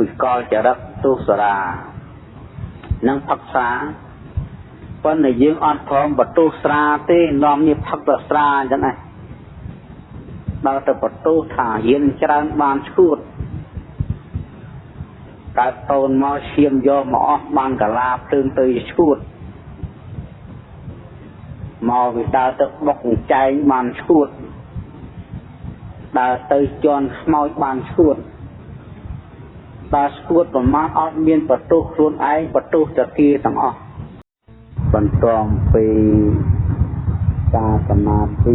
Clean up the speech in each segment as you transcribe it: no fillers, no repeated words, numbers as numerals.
วิกรจะรับตุสรานังพักษาเพราะในยื่งอ่อนพร้อมประตูสราที่น้อมนี่พักตัวสราจังไงเราแต่ประตูถ่าเย็นจรันบานชูดการโตนมาเชียมโยมออกบานกะลาตึงตือชูดมาวิตาตะบกใจบานชูดดาตือจนเมาบานชูดตาสกุดประมาณออกเมียนประตูรุ่นไอประตูตะกี้ต่างออกบรรทมปีตาสมาธิ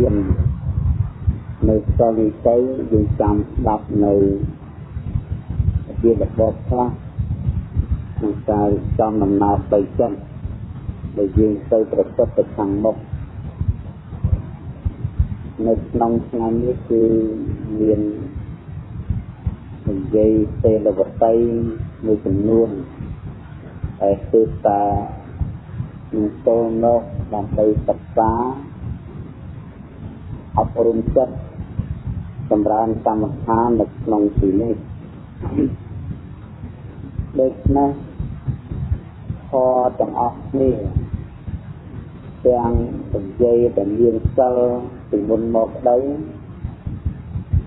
ในสลิเตยยังจำดับในเบียดบอกพระในการจำนำนาไปจนในยืนเตยประสบไปทางมกในน้องงานนี้คือเรียนdây xe là vật tay người tình luôn tại sư ta tô nô làm tay tập xá học rung chất tầm ràng tầm hạ lực lòng chỉ này đây nè kho tầm ọc này đang tầm dây tầm viên sơ từ môn một đấy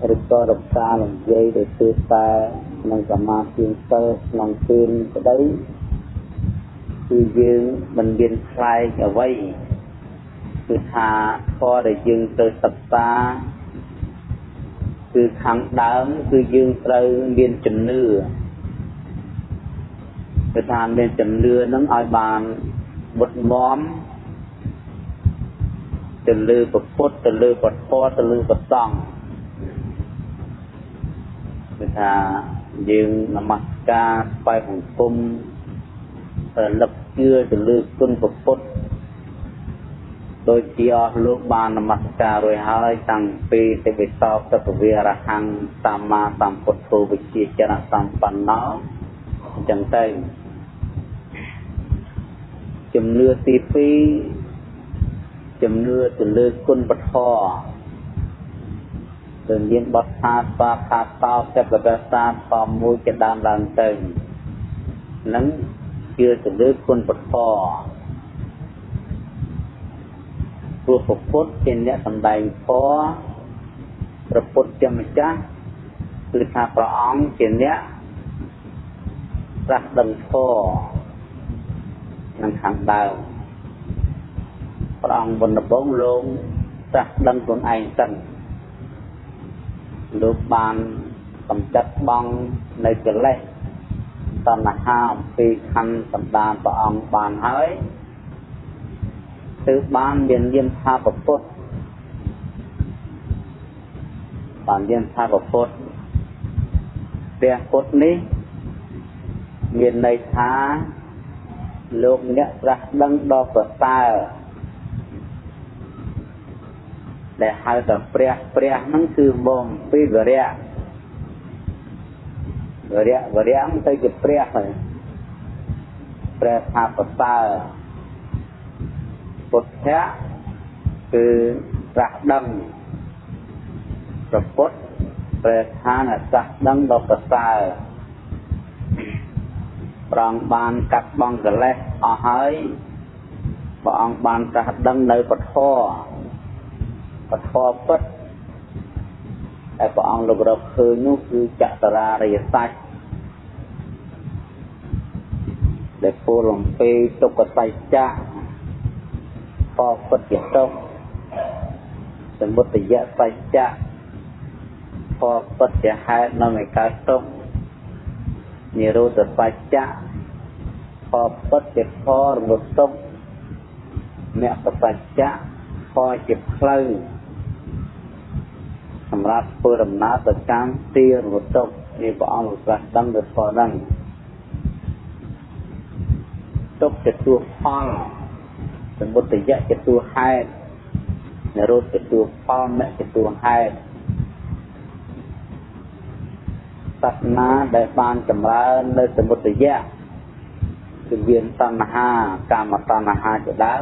rồi có đọc xa làm dây để tư ta nâng cả ma tiên sơ lòng tiên cái đấyคือយើងមិនមានខ្លាយអ្វីគឺថាพอដែលយើងទៅសិក្សាគឺខាងដើមគឺយើងត្រូវមានជំនឿគឺថាមានជំនឿនឹងឲ្យបានមុតមមទៅលើពុទ្ធទៅលើពធទៅលើប្រសង្ឃគឺថាយើងនមស្ការស្វែងអង្គមលឹកជឿទៅលើគុណពុទ្ធដោយជាអស់លោកបាននមស្ការរួចហើយតាំងពីទេវសោកសពវិរហង្គសម្មាសម្ពុទ្ធោវិជាចរសម្បណ្ណោអញ្ចឹងទៅជំនឿទី2ជំនឿទៅលើគុណពធtừ nhiên bát sát và sát tao sẽ có cái sát và mùi cái đàn đàn tình nắng chưa từ đứa quân bật phò vừa phục phốt trên nhẹ tầm đầy phó rồi phốt châm chắc từ thả phá óng trên nhẹ rạc đằng phò nâng hàng đào phá óng vần bốn lông rạc đằng của anh tầngลูกบานกำจัดบ้องในเกล็ดตอนห้าปีคันสัปดาห์ประองบานเฮ้ยซื้อบ้านเย็นเย็นพาประพุทธบ้านเย็นพาประพุทธเปียพุทธนี้เย็นในท้าลูกเนี้ยรักดังดอกกระต่ายđể hai tập pre nóคือmồm pi vẽมันtới cái pre thà pata bột théคือรักดังประพฤติpre thà làรักดังดอกกระต่ายปรองบานกัดบองกระเล็ดเอาให้ปรองบานกัดดังในปะท่อปะทอปัดไอ้พระองค์ลูกเราเคยนู้คือจัตราเรียสัยเด็กผู้หลงปีตุกใส่จ้าพอปัดเกี่ยวกับสมมติยะใส่จ้าพอปัดจะให้น้องไม่กล้าตุกนิโรธใส่จ้าพอปัดจะพอหมดตุกแม่ปัดใส่จ้าพอเจ็บคลื่นสำหรับเปิดอำนาจประการตีหรือตกมีพระองค์กระดังเดือดพอดังตกจะตัวพ่อสมบูรณ์จะจะตัวให้ในรถจะตัวพ่อแม่จะตัวให้ตัดน้าได้บานจำราในสมบูรณ์คือเวียนตัณหากามตัณหาจะดัง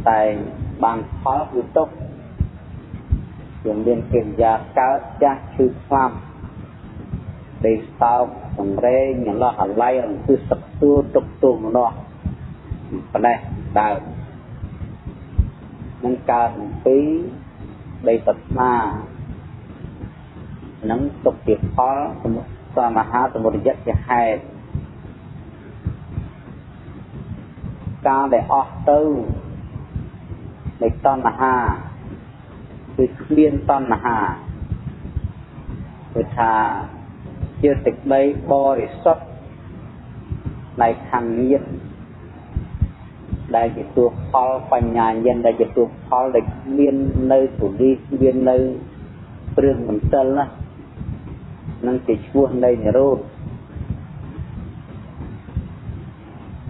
แต่บางข้อคือตกอย่างเรียนเก่งยาเก้าจะชื่อความ đây sao còn rê những lo hẳn lay cứ sập tua tục tuồng nó phần này đào nâng cao phí đây tập ma nâng tục tiệp khó cho mà hát từ một giấc cho hai cao để ọt tư để ton là hàคือliên ton là hàคือថាជាទឹកដីបរិសុទ្ធនៃខាងញាតិដែលជាទួផលបញ្ញាញាណដែលជាទួផលដែលមាននៅទូលីមាននៅព្រឹងមន្ទិលណានឹងជាឈ្មោះនៃនិរោធ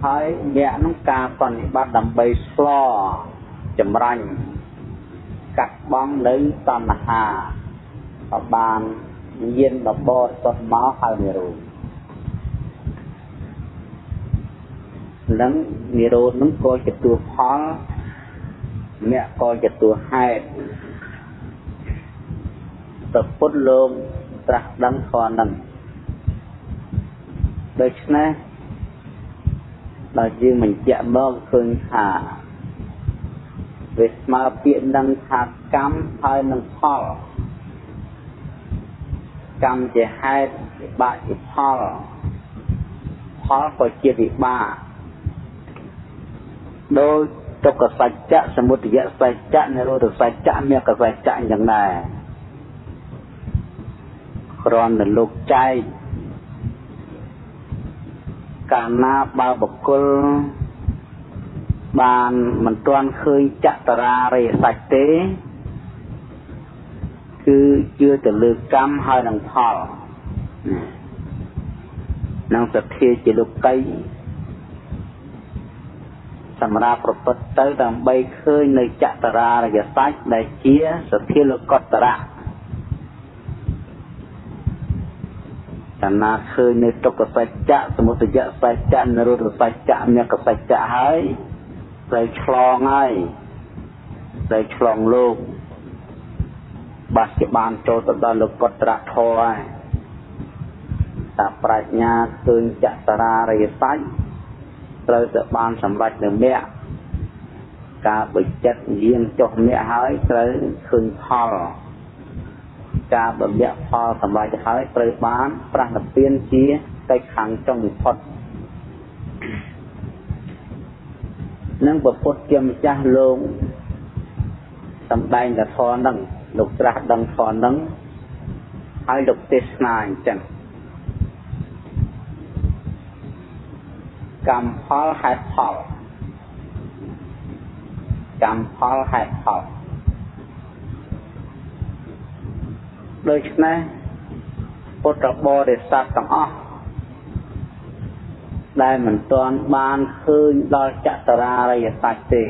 ហើយអ្នកនឹងការបប្រតិបត្តិដើម្បីស្លចម្រាញ់កាត់បងនៅតណ្ហាក៏បានយានបបរសុទ្ធមកហើយនិរោធនឹងនិរោធនឹងក៏ជាទួផលអ្នកក៏ជាទួហេតុទៅពុទ្ធលោកត្រាស់ដឹងធម៌នឹងដូច្នេះដល់យើងបញ្ជាក់មកឃើញថាវាស្មើពាក្យនឹងថាកម្មហើយនឹងផលកម្មជាហេតុវិបាកជាផលផលក៏ជាវិបាកដោយទុក្ខសច្ចៈសមុទយសច្ចៈនិរោធសច្ចៈមគ្គសច្ចៈយ៉ាងដែរគ្រាន់តែលោកចែកកាលណាបើបុគ្គលបានមិនទាន់ឃើញចតរារិយសច្ចទេគឺជឿទៅលើកម្មហើយនឹងផលនឹងសទ្ធាជាលោកីសម្រាប់ប្រពុតទៅដើម្បីឃើញនៅចតរារិយសច្ចដែលជាសទ្ធាលោកតរៈកាលណាឃើញនៅទុក្ខសច្ចៈសមុទយសច្ចៈនិរោធសច្ចៈមគ្គសច្ចៈហើយត្រូវឆ្លងហើយត្រូវឆ្លងលោកបាសជាបានចូលទៅដល់លោកតរៈធម៌ហើយតាប្រាជ្ញាឃើញចតរារិយសច្ចត្រូវតែបានសម្រេចនៅមគ្គការបើចិត្តយាងចុះមគ្គហើយត្រូវឃើញផលការបំយៈផលសម្រាប់ឲ្យត្រូវបានប្រះនិព្វានជាកិច្ចខាងចុងបំផុតនឹងពុទ្ធជាម្ចាស់លោកសម្ដែងតែធម៌នឹងលោកត្រាស់ដឹងធម៌នឹងហើយលោកទេសនាអញ្ចឹងកម្មផលហេតុផលកម្មផលហេតុផលដូច្នេះពុទ្ធបរិស័ទទាំងអស់ដែលមិនទាន់បានឃើញដល់ចតរារិយសច្ចទេ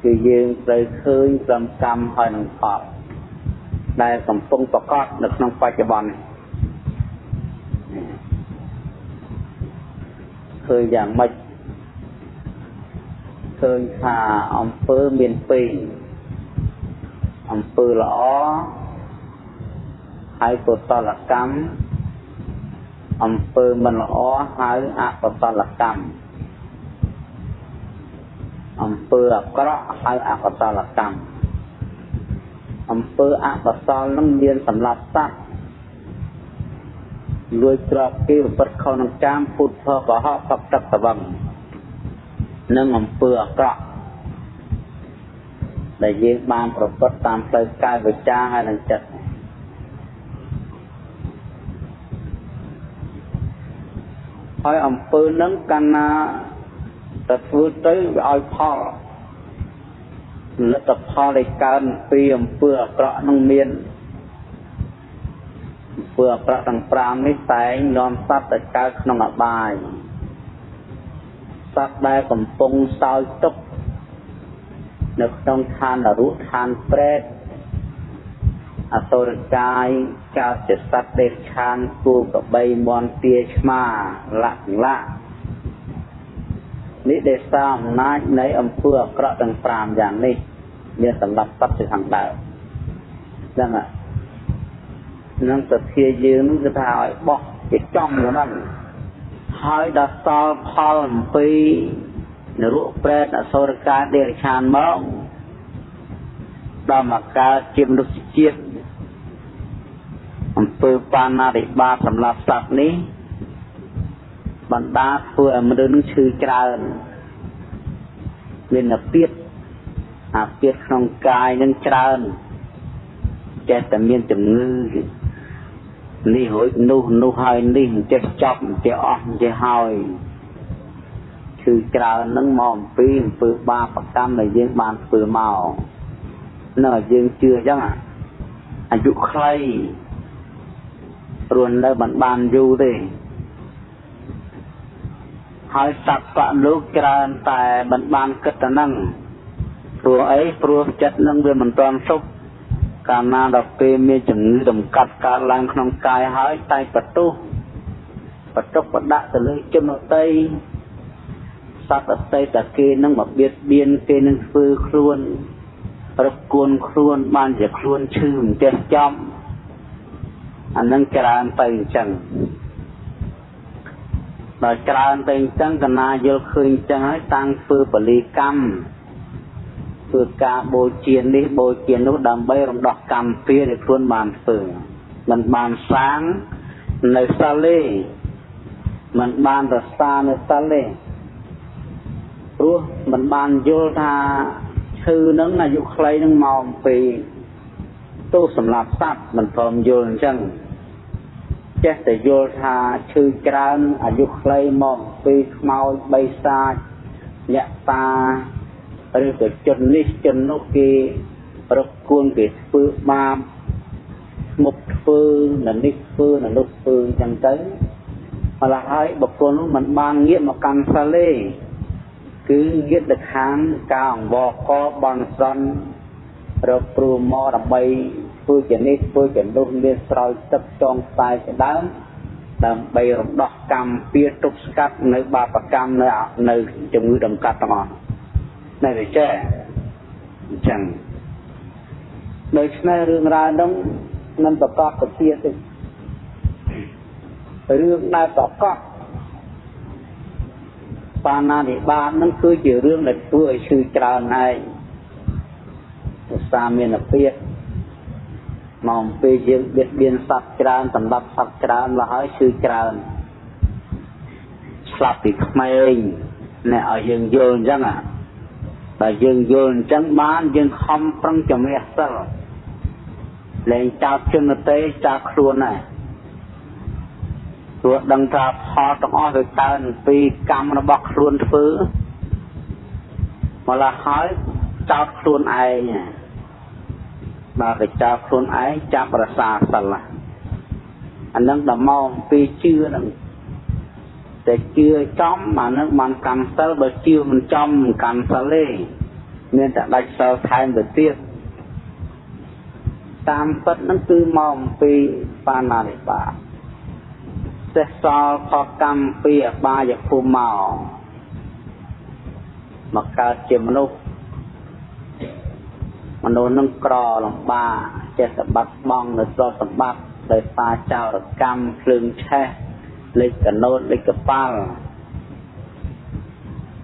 គឺយើងត្រូវឃើញត្រឹមកម្មហើយនឹងផលដែលកំពុងប្រកបនៅក្នុងបច្ចុប្បន្នឃើញយ៉ាងម៉េចឃើញថាអំពើមានពីរអំពើល្អហើយកុសលកម្មអំពើមិនល្អហើយអកុសលកម្មអំពើអាក្រក់ហើយអកុសលកម្មអំពើអកុសលនឹងមានសម្រាប់សត្វលួចទ្រព្យគេប្រព្រឹត្តខុសនឹងកាមពុទ្ធកុហកផឹកទឹកស្វឹងនិងអំពើអាក្រក់ដែលយើងបានប្រព្រឹត្តតាមផ្លូវកាយវាចាហើយនឹងចិត្តហើយអំពើនឹងកាលណាទៅធ្វើទៅវាឲ្យផលលទ្ធផលដែលកើតពីអំពើអាក្រក់នឹងមានអំពើអាក្រក់ទាំង5នេះតែងនាំសត្វទៅកើតក្នុងអបាយសត្វដែលកំពុងសោយទុក្ខនៅក្នុងឋាននរកឋានប្រេតអសុរកាយកើតជាសត្វដេកឆានគូកបីមន់ទាឆ្មាលក្ខណៈនេះដែលសារអំណាចនៃអំពើអាក្រក់ទាំង5យ៉ាងនេះមានសម្រាប់សត្វជាខាងដើមចឹង នឹងទៅធាយើងគឺថាឲ្យបោះជាចំហ្នឹងហើយដល់សល់ផលអំពីនរកប្រែតអសុរកាយដេរឆានមកដល់មកកើតជាមនុស្សជាតិអំពើបាណារិបាតសម្រាប់សត្វនេះបណ្ដាធ្វើឲ្យមនុស្សនឹងឈឺច្រើនមានអាពាធក្នុងកាយនឹងច្រើនចេះតែមានជំងឺនេះរួចនោះហើយនេះមិនចេះចប់មិនចេះអស់មិនចេះហើយគឺច្រើននឹងមកអំពីអំពើបាបកម្មដែលយើងបានធ្វើមកនៅយើងជឿអញ្ចឹងអាយុខ្លីរស់នៅមិនបានយូរទេហើយសត្វបលោកច្រើនតែមិនបានគិតទៅនឹងព្រោះអីព្រោះចិត្តនឹងវាមិនទាន់សុខកាលណាដល់ពេលមានជំងឺតម្កាត់កើតឡើងក្នុងកាយហើយតែបន្ទុកបដាក់ទៅលើជនដទៃសត្វដទៃតែគេនឹងមកបៀតបៀនគេនឹងធ្វើខ្លួនរកគួនខ្លួនបានជាខ្លួនឈឺមិនចេះចំអានឹងច្រើនទៅអញ្ចឹងដល់ច្រើនទៅអញ្ចឹងកណាយល់ឃើញអញ្ចឹងហើយតាំងធ្វើពលីកម្មធ្វើការបូជានេះបូជានោះដើម្បីរំដោះកម្មពៀដែលខ្លួនបានធ្វើមិនបានសាងនៅសាលេមិនបានរក្សានៅសាលេព្រោះមិនបានយល់ថាឈឺនឹងអាយុខ្លីនឹងមកអំពីទោសសម្រាប់សត្វមិនព្រមយល់អញ្ចឹងចេះតែយល់ថាឈឺច្រើនអាយុខ្លីមកពីខ្មោចបិសាចអ្នកតាឬក៏ជននេះជននោះគេរកគួនគេធ្វើបាបមុខធ្វើនៅនេះធ្វើនៅនោះធ្វើអញ្ចឹងទៅម្ល៉េះហើយបុគ្គលនោះមិនបានងាកមកកាន់សាលេគឺងាកទៅខាងការអង្វរកបន់ស្រន់រកព្រមមកដើម្បីធ្វើជានេះធ្វើជានោះមានស្រោចទឹកចងខ្សែជាដើមដើម្បីរំដោះកម្មពៀទប់ស្កាត់នៅបាបកម្មនៅជំងឺតម្កាត់ទាំងអស់នៅវិចេអញ្ចឹងដូច្នេះរឿងរ៉ាវនោះមិនប្រកបទៅទៀតទេរឿងដែលប្រកបបាណានិបាតនឹងគឺជារឿងដែលធ្វើឲ្យឈឺច្រើនហើយឧស្សាហ៍មានពាក្យមកអំពីយើងបៀតបៀនសត្វច្រើនសម្រាប់សត្វច្រើនមកហើយឈឺច្រើនស្លាប់ពីក្មេងអ្នកឲ្យយើងយល់អញ្ចឹងតែយើងយល់អញ្ចឹងបានយើងខំប្រឹងជំនះសិលលែងចោតជនដទៃចោតខ្លួនដែរព្រោះដឹងថាផលទាំងអស់វាកើតពីកម្មរបស់ខ្លួនធ្វើមកឡាហើយចោតខ្លួនឯងបើទៅចោតខ្លួនឯងចាប់រសាសិលអានឹងដល់មកអំពីជឿហ្នឹងតែជឿចំអានឹងបានកម្មសិលបើជឿមិនចំមិនកម្មសិលទេមានតែដាច់សិលថែមទៅទៀតតាមពិតហ្នឹងគឺមកអំពីបាណានិបាតសេះសល់ផលកម្មពីអបាយភូមិមកកើតជាមនុស្សនឹងក្រលំបាកចេះតែបាត់បង់នៅទ្រព្យសម្បត្តិដោយសារចោរកម្មភ្លើងឆេះលេខកណូតលេខកប៉ាល់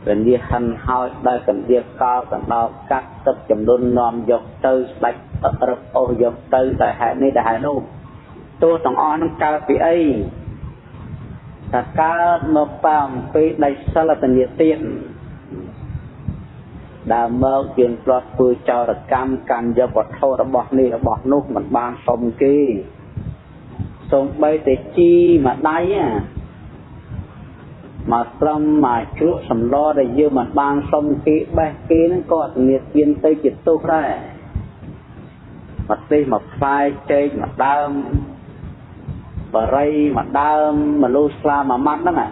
ពេលនេះហិនហើយដោយកណ្ដៀកកោកណ្ដោកាត់ទឹកចំនួននាំយកទៅស្ដេចរឹបអូសយកទៅតែហេតុនេះតែហេតុនោះទោះទាំងអស់នឹងកើតពីអីតែកើតមកប៉អំពីដៃសិលតនីទៀតដើមមកយើងផ្លាត់ធ្វើចោរកម្មកាន់យកវត្ថុរបស់នេះរបស់នោះមិនបានសុំគេសូម្បីតែជីមួយដៃមកស្រំមកជ្រក់សម្លដែលយើងមិនបានសុំគេបេះគេហ្នឹងក៏អត់មានទៀនទៅជាទោសដែរមកទេមកផ្លែចេកមកដើមបរិយមកដើមមនុស្សស្លាមួយម៉ាត់ហ្នឹង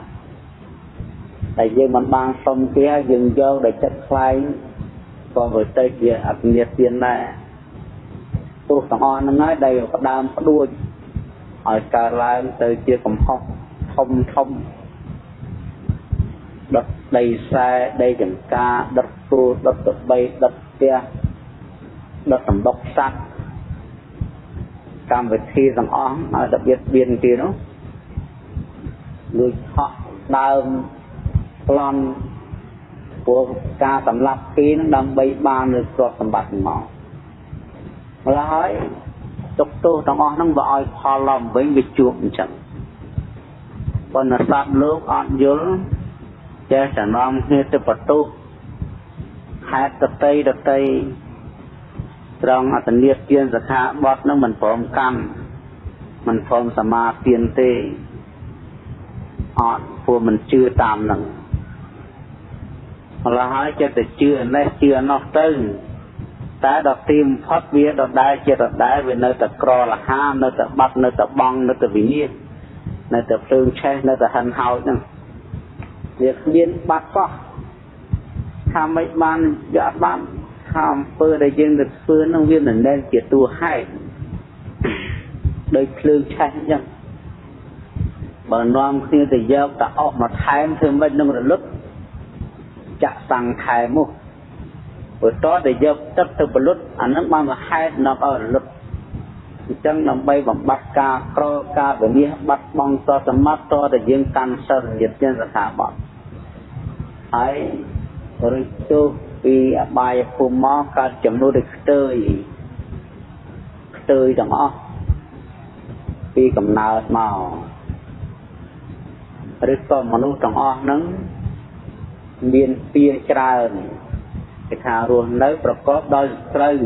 តែយើងមិនបានសុំគេហើយយើងយកដោយចិត្តខ្លែងក៏វាទៅជាអត់មានទៀនដែរទោះទាំងអស់ហ្នឹងហើយដែលផ្ដើមផ្ដួចឲ្យកើតឡើងទៅជាកំហុសធំដុតដីខ្សែដីចង្ការដុតគោដុតក្របីដុតផ្ទះដុតសម្បុកសត្វ កម្មវិធីទាំងអស់ឲ្យតែបៀនទៀតនោះដូចហក់ដើមប្លន់ព្រោះការសម្លាប់គេនឹងដើម្បីបាននូវទ្រព្យសម្បត្តិមកម្ល៉េះហើយទុកទោសទាំងអស់ហ្នឹងវាឲ្យផលឡើងវិញវាជួបអញ្ចឹងប៉ុន្តែសត្វលោកអត់យល់ចេះតែនាំគ្នាទៅបន្ទោសហេតុដតីត្រង់អត្តនិទានសិក្ខាបទហ្នឹងមិនព្រមកម្មមិនព្រមសមាទានទេអត់ព្រោះមិនជឿតាមហ្នឹងម្ល៉េះហើយចិត្តតែជឿនេះជឿនោះទៅតែដល់ទីបំផុតវាដដែលចិត្តដដែលវានៅតែក្រលហានៅតែបាត់នៅតែបងនៅតែវិញ្ញាណនៅតែភ្លើងឆេះនៅតែហិនហោចហ្នឹងវាគ្មានបាត់សោះថាមិនបានយកបានថាអំពើដែលយើងទៅធ្វើហ្នឹងវាមិនមែនជាតួហេតុដោយភ្លើងឆេះអញ្ចឹងបើនាំគ្នាទៅយកតែអស់មកថែមធ្វើមិននឹងរលឹកចាក់សាំងថែមមកព្រោះតតែយកទឹកទៅបលុតអាហ្នឹងបានមកហេតុនាំឲ្យរលឹកអញ្ចឹងដើម្បីបំបត្តិការក្រការវិនិច្ឆ័យបាត់បង់សសមត្ថតតែយើងកាន់សិលញាតិសិក្ខាបទហើយរិះទោសពីអបាយភូមិមកកើតចំនួនដូចខ្ទើយទាំងអស់ពីកំណើតមកឬក៏មនុស្សទាំងអស់ហ្នឹងមានពៀច្រើនគេថារស់នៅប្រកបដោយត្រូវ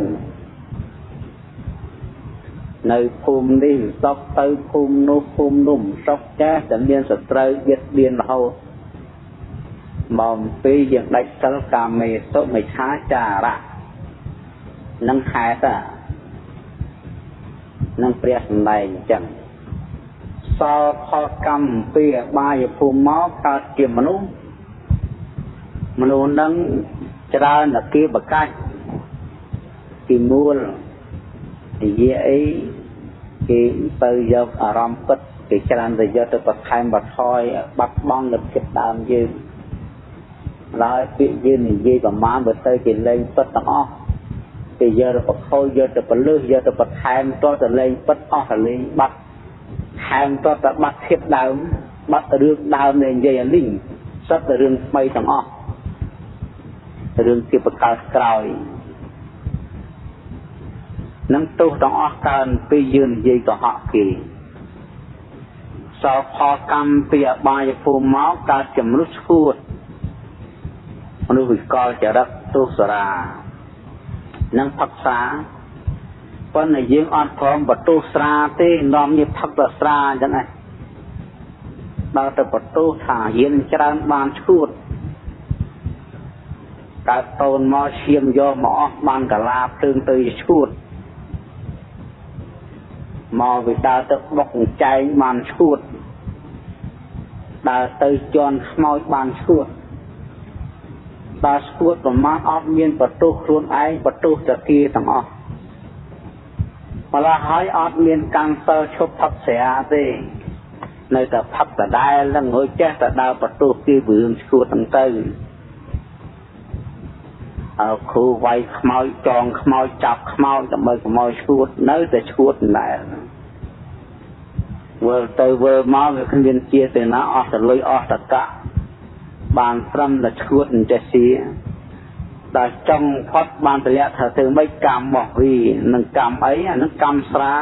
នៅភូមិនេះសពទៅភូមិនោះភូមិនោះសពចាស់តែមានសត្រូវយិតបៀនរហូតមកពីយើងដាច់សិលកាមេសុមិឆាចារៈនឹងហេតុនឹងព្រះសម្ដែងអញ្ចឹងសោផលកម្មពីអបាយភូមិមកកើតជាមនុស្សនឹងច្រើនតែគេបកាច់ពីមូលនិយាយអីគេទៅយកអារម្មណ៍ពិតគេច្រើនតែយកទៅបន្ថែមបន្ថយបាត់បង់នៅចិត្តដើមយើងហើយពាក្យយើងនិយាយប្រមាណទៅគេលែងពិតទាំងអស់គេយកទៅបខូចយកទៅពលឹះយកទៅបន្ថែមតទៅលែងពិតអស់ទៅលែងបាត់ថែមតទៅបាត់ធៀបដើមបាត់រឿងដើមនៃនិយាយអាលីងសិតតែរឿងថ្មីទាំងអស់រឿងជាប្រកាសក្រោយនឹងទោសទាំងអស់កើនពីយើងនិយាយកុហកគេសោផលកម្មពីអបាយភូមិមកកើតជាមនុស្សឈួតមនុស្សវិកលចរិតទុសរានឹងផឹកស្រាប៉ុន្តែយើងអត់ព្រមបន្ទោសស្រាទេនាំនេះផឹកតែស្រាអញ្ចឹងឯងដល់ទៅបន្ទោសថាហ៊ានច្រើនបានឈួតកើតតូនមកឈាមយកមកអស់បានកាឡាភ្លើងទៅឈួតមកវាដើរទៅបុកចែងបានឈួតដើរទៅជន់ខ្មោចបានឈួតដើរឈួតប្រមាណអត់មានបន្ទោសខ្លួនឯងបន្ទោសតែគេទាំងអស់ម្ល៉េះហើយអត់មានកម្មសិលឈប់ផឹកស្រាទេនៅតែផឹកដដែលនឹងរួចចេះតែដើរបន្ទោសគេរឿងឈួតហ្នឹងទៅគ្រូវាយខ្មោចចងខ្មោចចាប់ខ្មោចដើម្បីខ្មោចឈួតនៅតែឈួតដែរវិលទៅវិលមកវាគ្មានជាទេណាអស់តលុយអស់តកៈបានត្រឹមតែឈួតអញ្ចេះជាដល់ចង់ផុតបានទម្លាក់ថាធ្វើម៉េចកម្មរបស់វានឹងកម្មអីអានឹងកម្មស្រា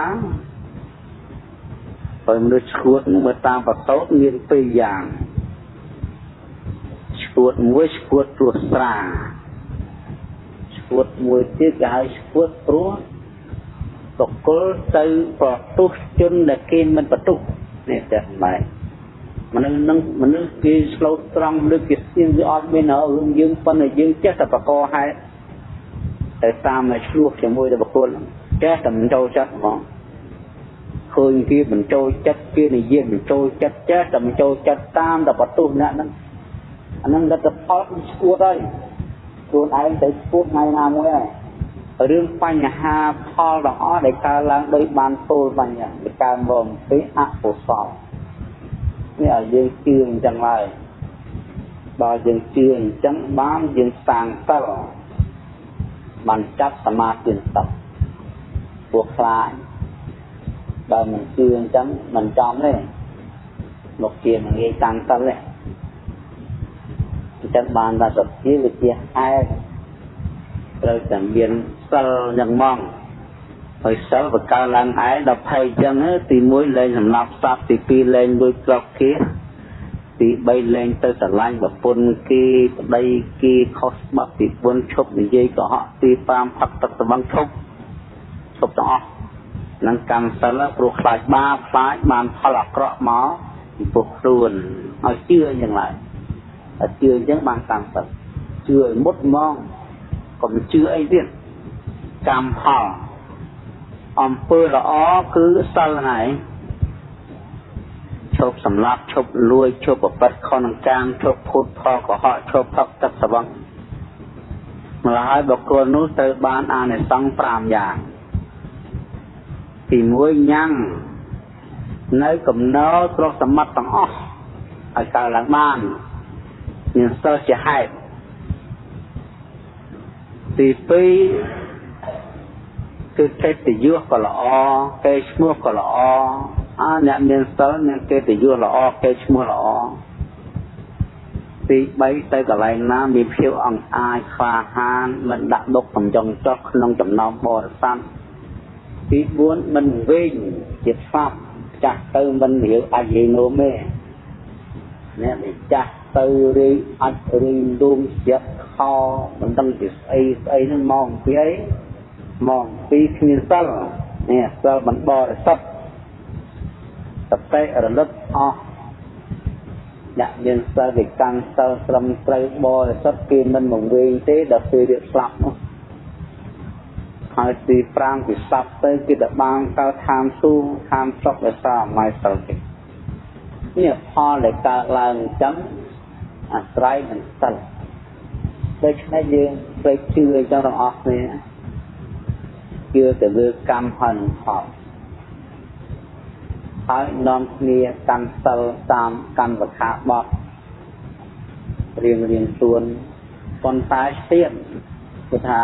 បើមនុស្សឈួតមើលតាមប្រសូតមានពីរយ៉ាងឈួតមួយឈួតព្រោះស្រាឈួតមួយទៀតគេហៅឈួតព្រោះបកគលទៅប្រទុះជនដែលគេមិនប្រទុះនេះតែបែបមនុស្សគេឆ្លូតត្រង់មនុស្សគេស្ទៀងវាអត់មានរឿងយើងប៉ុន្តែយើងចេះតែបកកហេតុតែតាមតែឆ្លោះជាមួយទៅបកគលចេះតែមិនចូលចិត្តហ្មងឃើញគេមិនចូលចិត្តគេនិយាយមិនចូលចិត្តចេះតែមិនចូលចិត្តតាមតែប្រទុះអ្នកហ្នឹងអាហ្នឹងលទ្ធផលឈួតហើយខ្លួនឯងទៅឈួតថ្ងៃណាមួយហើយរឿងបញ្ហាផលទាំងអស់ដែលកើតឡើងដោយបានពោលបញ្ហាដែលកើតមកពីអកុសលនេះឲ្យយើងជឿអញ្ចឹងឡើយដល់យើងជឿអញ្ចឹងបានយើងសាងសិលបានចាប់សមាធិសិលពួកខ្លាច បើមិនជឿអញ្ចឹងមិនចំទេលោកជាមិនងាយតាំងសិលទេអញ្ចឹងបានថាសទ្ធាវិទ្យាឯកត្រូវតែមានសិលយ៉ាងម៉ងហើយសិលបកកើតឡើងឯងដល់ភ័យអញ្ចឹងទី1លែងសម្លាប់សត្វទី2លែងលួចគ្រាប់គេទី3លែងទៅស្រឡាញ់ប្រពន្ធគេប្តីគេខុសច្បាប់ទី4ឈប់និយាយកុហកទី5ផឹកទឹកស្បឹងឈប់ទាំងអស់នឹងកម្មសិលព្រោះខ្លាចបាបខ្លាចបានផលអាក្រក់មកពីពុះខ្លួនឲ្យជឿយ៉ាងណាតែជឿអញ្ចឹងបានកម្មសិលជឿឲ្យមុតហ្មងកុំជឿអីទៀតកម្មផលអំពើល្អគឺសិលហ្នឹងឈប់សម្លាប់ឈប់លួចឈប់ប្រព្រឹត្តខុសនឹងកាមឈប់ភូតផលកុហកឈប់ផឹកទឹកស្បឹងម្ល៉េះហើយបុគ្គលនោះត្រូវបានអានិសង្ស5យ៉ាងទី1ញ៉ាំងនៅកំណោទ្រព្យសម្បត្តិទាំងអស់ឲ្យកើតឡើងបានមានសិលជាហេតុទី2គឺកិត្តិយសក៏ល្អកេរ្តិ៍ឈ្មោះក៏ល្អអ្នកមានសិលមានកិត្តិយសល្អកេរ្តិ៍ឈ្មោះល្អទី3ទៅកន្លែងណាមានភាពអង្អាចខ្វាហានមិនដាក់ដុកកំចុងចុះក្នុងចំណោមបរិស័ទទី4មិនវិញជាស្វាប់ចាស់ទៅមិនរាវអាចរៀងនោមទេអ្នកដែលចាស់ទៅរីអាចរីងដួងចិត្តខមិនដឹងជាស្អីហ្នឹងមកពីអីមកពីគ្មានសិលនេះសិលមិនបរិសុទ្ធសតិរលឹកអស់អ្នកមានសិលគេកាន់សិលត្រឹមត្រូវបរិសុទ្ធគេមិនមកវិញទេដល់ពេលរៀបស្លាប់នោះហើយទី5គេស្លាប់ទៅគេទៅបានកើតឋានសួគ៌ឋានសុខដោយសារអំណាចសិលគេនេះផលដែលកើតឡើងអញ្ចឹងអាស្រ័យនឹងសិលដូច្នេះយើងត្រូវជឿអញ្ចឹងទាំងអស់គ្នាជឿទៅលើកម្មហើយនឹងផលហើយនាំគ្នាកាន់សិលតាមកម្មវខាបទរៀងខ្លួនប៉ុន្តែទៀតគឺថា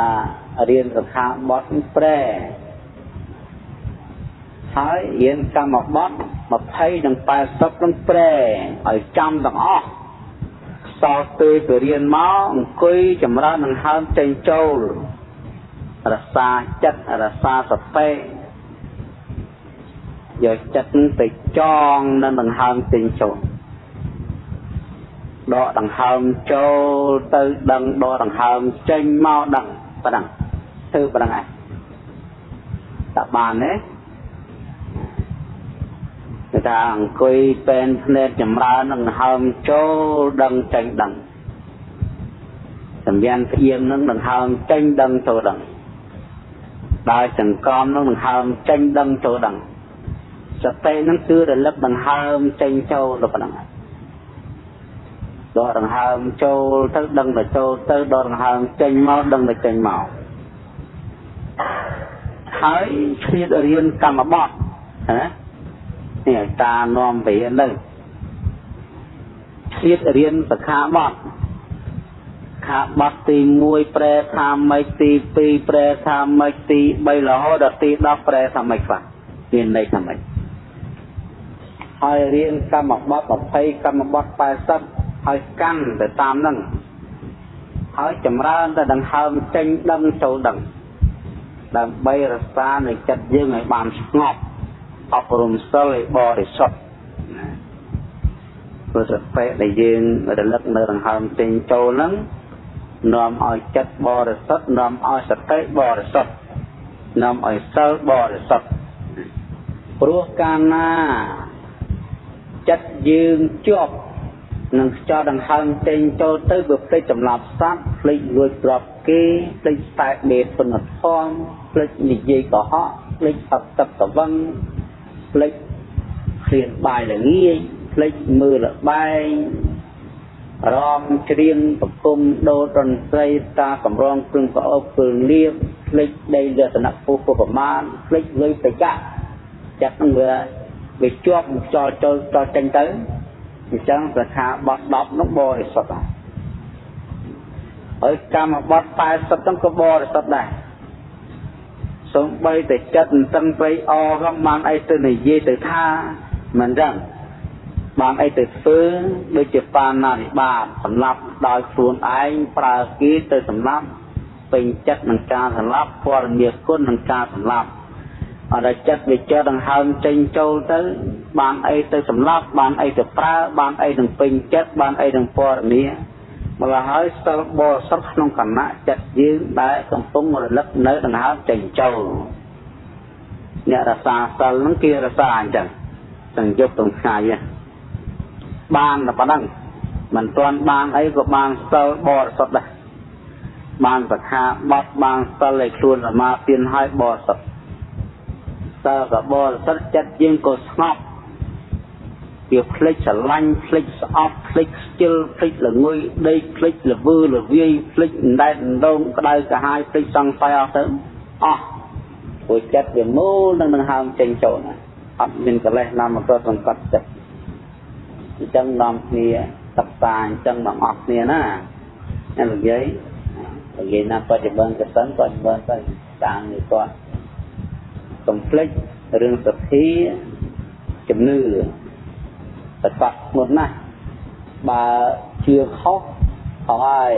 រៀនវខាបទប្រែហើយរៀនកម្មបទ20និង80នឹងប្រែឲ្យចាំទាំងអស់សល់ពេលទៅរៀនមកអង្គុយចម្រើនដង្ហើមចេញចូលរក្សាចិត្តរក្សាសតិយកចិត្តទៅចងនៅដង្ហើមចេញចូលដកដង្ហើមចូលទៅដឹងដកដង្ហើមចេញមកដឹងប៉ុណ្ណឹងធ្វើប៉ុណ្ណឹងឯងតើបានទេគេថាអង្គុយពេនភ្នែកចម្រើនដង្ហើមចូលដឹងចេញដឹងសម្ញានផ្អៀងនឹងដង្ហើមចេញដឹងចូលដឹងដើរចង្កំនឹងដង្ហើមចេញដឹងចូលដឹងសតិនឹងគឺរលឹកដង្ហើមចេញចូលទៅប៉ុណ្ណឹងដកដង្ហើមចូលទៅដឹងទៅចូលទៅដកដង្ហើមចេញមកដឹងទៅចេញមកហើយឆ្លៀតរៀនកម្មបទណានេះតានាំទៅរៀនទៅឆ្លៀតរៀនសិក្ខាបទខាបទទី1ប្រែថាម៉េចទី2ប្រែថាម៉េចទី3រហូតដល់ទី10ប្រែថាម៉េចខ្លះមានន័យថាម៉េចហើយរៀនកម្មបទ20កម្មបទ80ហើយកាន់ទៅតាមហ្នឹងហើយចម្រើនទៅដង្ហើមចេញដឹងចូលដឹងដើម្បីរក្សានៅចិត្តយើងឲ្យបានស្ងប់អប់រំសិលឲ្យបរិសុទ្ធព្រោះសតិដែលយើងរលឹកនៅដង្ហើមចេញចូលហ្នឹងនាំឲ្យចិត្តបរិសុទ្ធនាំឲ្យសតិបរិសុទ្ធនាំឲ្យសិលបរិសុទ្ធព្រោះកាលណាចិត្តយើងជាប់នឹងខ្យល់ដង្ហើមចេញចូលទៅវាភ្លេចសម្លាប់សត្វភ្លេចលួចទ្រព្យគេភ្លេចតែដេតគុណធម៌ភ្លេចនិយាយកុហកភ្លេចផឹកទឹកស្វឹងភ្លេចឃ្លានបាយល្ងាចភ្លេចមើលល្បែងរំច្រៀងប្រគំដូរតន្ត្រីតាកម្រងគ្រឿងប្រអប់គ្រឿងលៀបភ្លេចដីលក្ខណៈពុះប្រមាណភ្លេចលុយប្រកាសចិត្តនឹងវាជាប់ខ្យល់ចូលចេញទៅអញ្ចឹងសិក្ខាបទ10នោះបរិសុទ្ធហើយកម្មបទ80ហ្នឹងក៏បរិសុទ្ធដែរ sống bay để chất tăng bay o găm mang ai từ này dê từ tha mình rằng bạn ấy từ phứ đôi chụp bàn này bà sầm lấp đòi xuống ai pra ký từ sầm lấp bình chất mình ca sầm lấp qua nhiệt côn mình ca sầm lấp ở đây chất bị cho đằng hơn trên châu tới bạn ấy từ sầm lấp bạn ấy từ pra bạn ấy đằng bình chất bạn ấy đằng qua mía mà là hỏi sao bò sắp không cần nã chất dưới đáy cầm phúng một lớp nới đằng hơn trên châu nhẹ là xa xa lắm kia là xa chẳng chẳng giúp tổng khai vậy ban là bắt đăng mình toàn ban ấy của ban sơ bò sập đây ban vật hạ bắt ban sơ lệ luôn là ma tiền hai bò sập sơ và bò sập chất riêng của ngọc việc flick là lanh flick off flick chill flick là nguy đây flick là vư là vi flick đây đông cái đây cả hai flick sang fire tới của chất về mô đang hàng trên chỗ này mình có lẽ làm một cái phần cắt chất chân làm thì tập tài chân bằng ọt nè na nên là giấy na có thể bên cái tấn có bên cái càng người con complex rừng tập khí chấm nư tập tập một na bà chưa khóc khó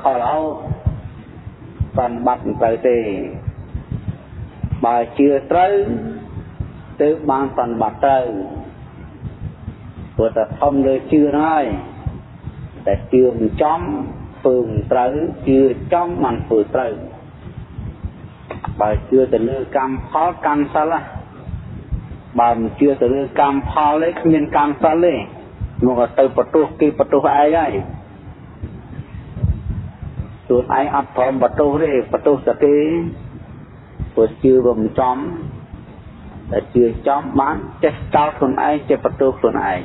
lâu còn bắt tới thì bà chưa tới từ ban phần bắt tới vừa ta thôngเลยchưa nóiแต่chưa mình chóm phường tới chưa chóm mình phường tới bà chưa từ lư cam khó cam sao là bà chưa từ lư cam khó lấy miền cam sao lấy mà từ bắt tu ai ấy tuột ai ấp thòm bắt tu sẽ cái vừa chưa mình chómแต่chưa chóm bán chết caoคนai chết bắt tuคนai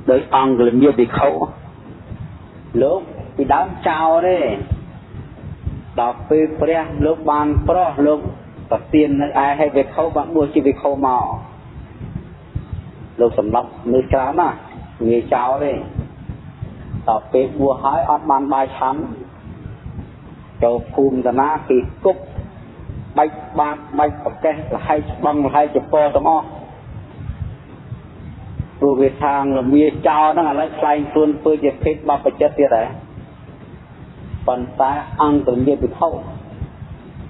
đối ông là nhiều bị khẩu lúc bị đám trao đấy đọc về pre lúc ban pro lúc tập tiền ai hay về khẩu bạn mua chỉ về khẩu màu lúc sầm lấp nước trà mà người trao đấy đọc về mua hái ăn ban bài chắn cho phun ra ná thì cúc bạch ok là hay bằng là hay chụp po tao mo rồi về thang là bia trao nó là lấy say luôn tôi chỉ thích bao bạch chất tiệt đấy còn ta ăn tự nhiên bị thâu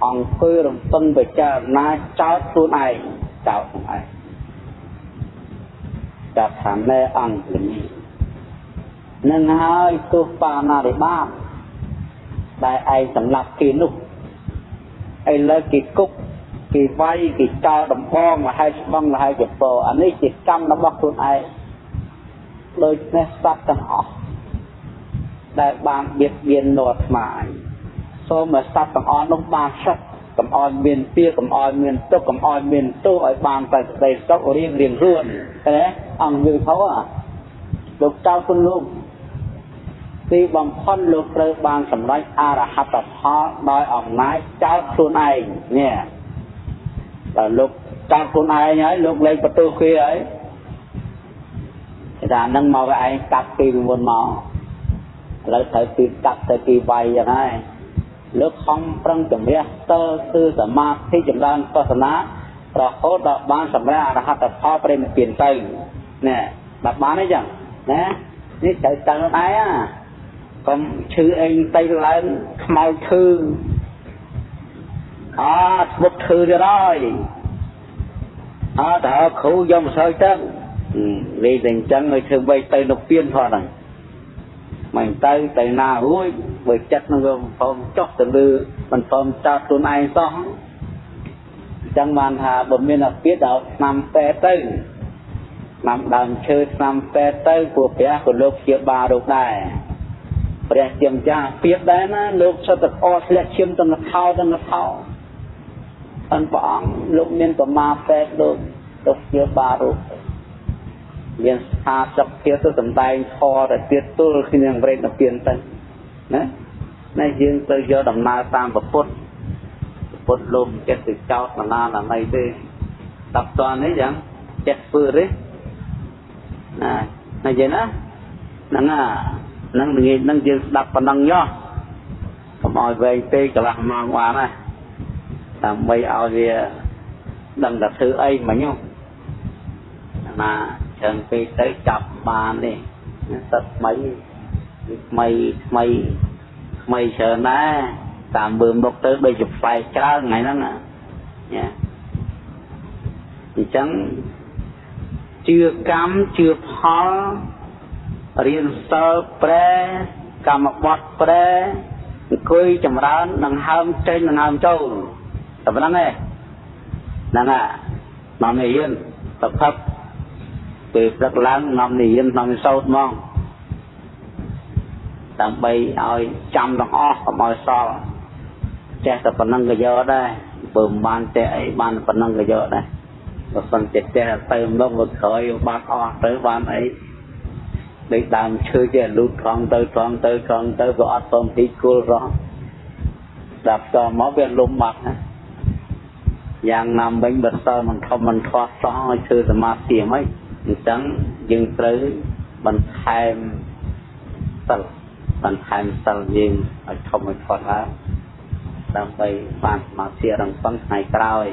ăn phơi rồi tân bạch chất na trao luôn ai trao luôn ai chặt thảm lê ăn tự nhiên nên hai tôi pha na để ba đại ai sắm lập kỳ nụ ai lấy kỳ cúc kỳ vay kỳ trao đầm bom mà hai băng là hai chục bò anh ấy chỉ cam nó bắt luôn ai đôi nét sát tầng họ đại bang biệt biên nốt mãi so mà sát tầng họ nó ban sắc cầm on miền tia cầm on miền tốc cầm on miền tô ở bang tại đây tốc riêng luôn cái đấy ăn như thấu lục trao quân luôn khi bằng phân lục rơi bang sầm nói ra hạt tập họ đòi ỏng nái trao luôn ai nhé là lúc trao con ai nhá lúc lên bắt tu kia ấy thì là nâng màu cái ai cắt kỳ buồn màu lấy thời kỳ cắt thời kỳ vay vậy này lúc không prăng chuẩn bị tơ tư sở ma khi chúng ta có sản á rồi hốt đọc bán sầm ra là hạt tập họ phải một tiền tây nè đọc bán đấy chẳng nè ní chạy tăng ai á còn chữ anh tây lên màu thư bút thư cho rồi thở khổ dòng soi chân vì tình chân người thường bay tay nộp viên thôi này mình tay tay nào ui bởi chất nó gồm phong chóc từ lư mình phong cho tuần ai xong chẳng màn hà bởi miền là biết đó nằm té tư nằm đàn chơi nằm té tư của bé của lúc kia bà đột đài bé chiếm cha biết đấy nó lúc cho thật o sẽ chiếm tầng nó thao anh bảo lúc miền của ma phê lúc kia bà đột miền xa chọc kia tôi tầm tay kho để tiết tôi khi nhận về nó tiền tên này riêng tôi do đầm na tam và phút lùm cái từ cháu là này đi tập toàn đấy chẳng chết vừa đấy này vậy đó năng riêng đặt phần năng do Cầm oi về tê cả là mang qua này. Làm bây ao thì đừng đặt thứ ấy mà nhung. Mà chân phê tới chập bàn đi. Tất mấy chờ ná. Tạm bườm đọc tới bây chụp phải trả ngày đó nè. Thì chẳng chưa cắm chưa phó riêng sơ prê cầm một bọt prê cùi chầm ra nâng hâm trên nâng hâm châu tập lắm nè nâng nằm này yên tập thấp từ rất lớn nằm này yên nằm sâu mong tạm bây ơi chăm đồng óc và môi so trẻ tập phần nâng cái dơ đây bùm ban trẻ ban phần nâng cái dơ đây và phần trẻ tầm lúc vực khởi bác o tới ban ấy để làm chơi chơi lút con tới có tôm tí cua rõ đạp cho máu bên lùm mặt dạng nằm bánh bật sơ mình không mình thoát rõ chơi là mà tiền ấy chẳng dừng tới mình tham sal nhưng không mình thoát ra đang bay bàn mà xia đằng phân ngày cao